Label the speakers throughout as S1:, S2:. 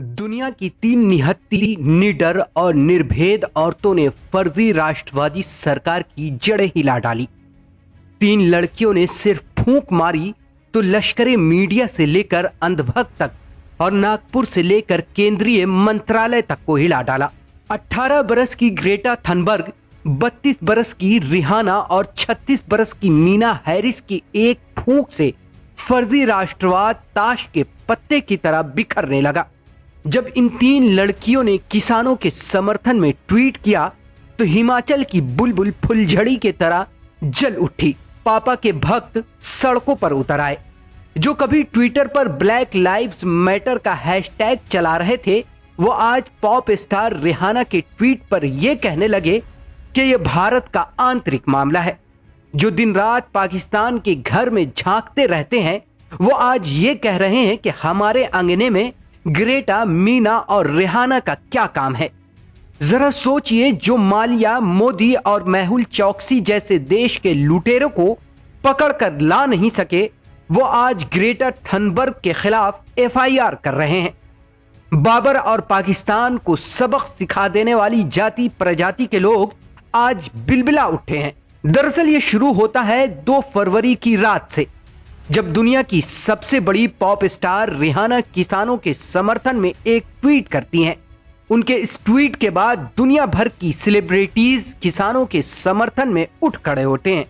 S1: दुनिया की 3 निहत्ती, निडर और निर्भेद औरतों ने फर्जी राष्ट्रवादी सरकार की जड़ें हिला डाली। 3 लड़कियों ने सिर्फ फूंक मारी तो लश्करे मीडिया से लेकर अंधभक्त तक और नागपुर से लेकर केंद्रीय मंत्रालय तक को हिला डाला। 18 बरस की ग्रेटा थनबर्ग, 32 बरस की रिहाना और 36 बरस की मीना हैरिस की एक फूंक से फर्जी राष्ट्रवाद ताश के पत्ते की तरह बिखरने लगा। जब इन 3 लड़कियों ने किसानों के समर्थन में ट्वीट किया तो हिमाचल की बुलबुल फुलझड़ी के तरह जल उठी। पापा के भक्त सड़कों पर उतर आए। जो कभी ट्विटर पर ब्लैक लाइव्स मैटर का हैशटैग चला रहे थे, वो आज पॉप स्टार रिहाना के ट्वीट पर यह कहने लगे कि यह भारत का आंतरिक मामला है। जो दिन रात पाकिस्तान के घर में झांकते रहते हैं, वो आज ये कह रहे हैं कि हमारे अंगने में ग्रेटा, मीना और रिहाना का क्या काम है। जरा सोचिए, जो मालिया, मोदी और मेहुल चौकसी जैसे देश के लुटेरों को पकड़कर ला नहीं सके, वो आज ग्रेटा थनबर्ग के खिलाफ एफआईआर कर रहे हैं। बाबर और पाकिस्तान को सबक सिखा देने वाली जाति प्रजाति के लोग आज बिलबिला उठे हैं। दरअसल ये शुरू होता है 2 फरवरी की रात से, जब दुनिया की सबसे बड़ी पॉप स्टार रिहाना किसानों के समर्थन में एक ट्वीट करती हैं। उनके इस ट्वीट के बाद दुनिया भर की सेलिब्रिटीज किसानों के समर्थन में उठ खड़े होते हैं।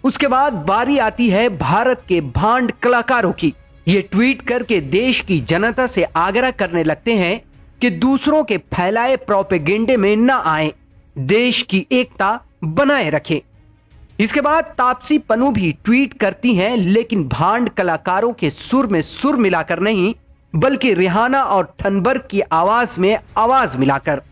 S1: उसके बाद बारी आती है भारत के भांड कलाकारों की। ये ट्वीट करके देश की जनता से आग्रह करने लगते हैं कि दूसरों के फैलाए प्रोपेगेंडे में न आए, देश की एकता बनाए रखें। इसके बाद तापसी पन्नू भी ट्वीट करती हैं, लेकिन भांड कलाकारों के सुर में सुर मिलाकर नहीं, बल्कि रिहाना और थनबर्ग की आवाज में आवाज मिलाकर।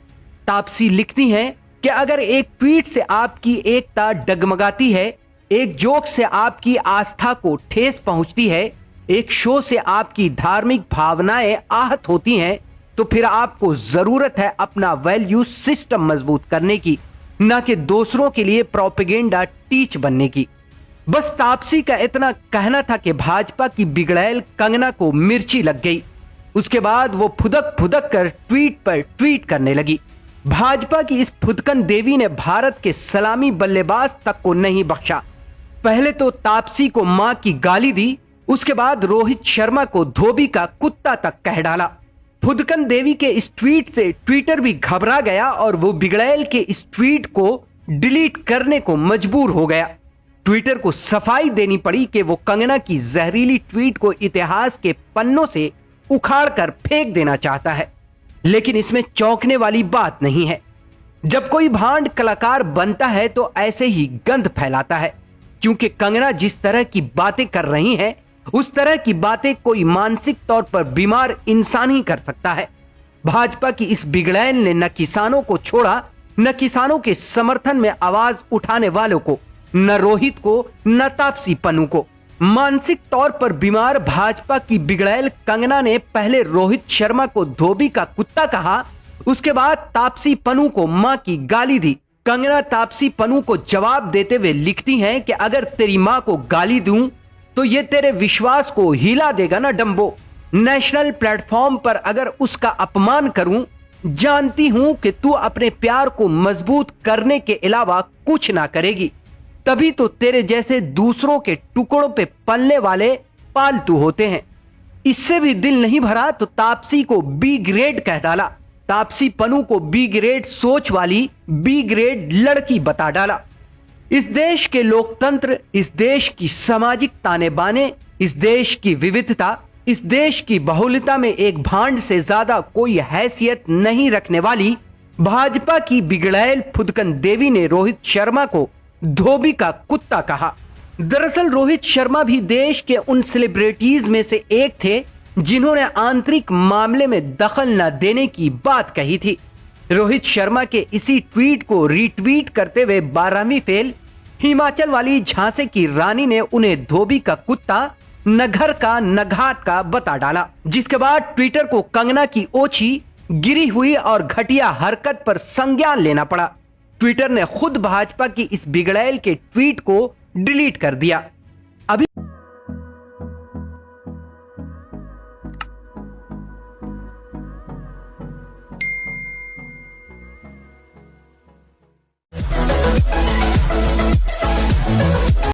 S1: तापसी लिखती हैं कि अगर एक ट्वीट से आपकी एकता डगमगाती है, एक जोक से आपकी आस्था को ठेस पहुंचती है, एक शो से आपकी धार्मिक भावनाएं आहत होती हैं, तो फिर आपको जरूरत है अपना वैल्यू सिस्टम मजबूत करने की, ना कि दूसरों के लिए प्रोपेगेंडा टीच बनने की। बस तापसी का इतना कहना था कि भाजपा की बिगड़ैल कंगना को मिर्ची लग गई। उसके बाद वो फुदक फुदक कर ट्वीट पर ट्वीट करने लगी। भाजपा की इस फुदकन देवी ने भारत के सलामी बल्लेबाज तक को नहीं बख्शा। पहले तो तापसी को मां की गाली दी, उसके बाद रोहित शर्मा को धोबी का कुत्ता तक कह डाला। फुदकन देवी के इस ट्वीट से ट्विटर भी घबरा गया और वो बिगड़ैल के इस ट्वीट को डिलीट करने को मजबूर हो गया। ट्विटर को सफाई देनी पड़ी कि वो कंगना की जहरीली ट्वीट को इतिहास के पन्नों से उखाड़कर फेंक देना चाहता है। लेकिन इसमें चौंकने वाली बात नहीं है। जब कोई भांड कलाकार बनता है तो ऐसे ही गंध फैलाता है, क्योंकि कंगना जिस तरह की बातें कर रही है, उस तरह की बातें कोई मानसिक तौर पर बीमार इंसान ही कर सकता है। भाजपा की इस बिगड़ैल ने न किसानों को छोड़ा, न किसानों के समर्थन में आवाज उठाने वालों को, न रोहित को, न तापसी पन्नू को। मानसिक तौर पर बीमार भाजपा की बिगड़ैल कंगना ने पहले रोहित शर्मा को धोबी का कुत्ता कहा, उसके बाद तापसी पन्नू को मां की गाली दी। कंगना तापसी पन्नू को जवाब देते हुए लिखती हैं कि अगर तेरी मां को गाली दूं तो ये तेरे विश्वास को हिला देगा ना डंबो। नेशनल प्लेटफॉर्म पर अगर उसका अपमान करूं, जानती हूं कि तू अपने प्यार को मजबूत करने के अलावा कुछ ना करेगी, तभी तो तेरे जैसे दूसरों के टुकड़ों पे पलने वाले पालतू होते हैं। इससे भी दिल नहीं भरा तो तापसी को बी ग्रेड कह डाला। तापसी पन्नू को बी ग्रेड सोच वाली, बी ग्रेड लड़की बता डाला। इस देश के लोकतंत्र, इस देश की सामाजिक ताने बाने, इस देश की विविधता, इस देश की बहुलता में एक भांड से ज्यादा कोई हैसियत नहीं रखने वाली भाजपा की बिगड़ैल फुदकन देवी ने रोहित शर्मा को धोबी का कुत्ता कहा। दरअसल रोहित शर्मा भी देश के उन सेलिब्रिटीज में से एक थे जिन्होंने आंतरिक मामले में दखल न देने की बात कही थी। रोहित शर्मा के इसी ट्वीट को रीट्वीट करते हुए 12वीं फेल हिमाचल वाली झांसे की रानी ने उन्हें धोबी का कुत्ता, न घर का न घाट का बता डाला, जिसके बाद ट्विटर को कंगना की ओछी, गिरी हुई और घटिया हरकत पर संज्ञान लेना पड़ा। ट्विटर ने खुद भाजपा की इस बिगड़ैल के ट्वीट को डिलीट कर दिया। अभी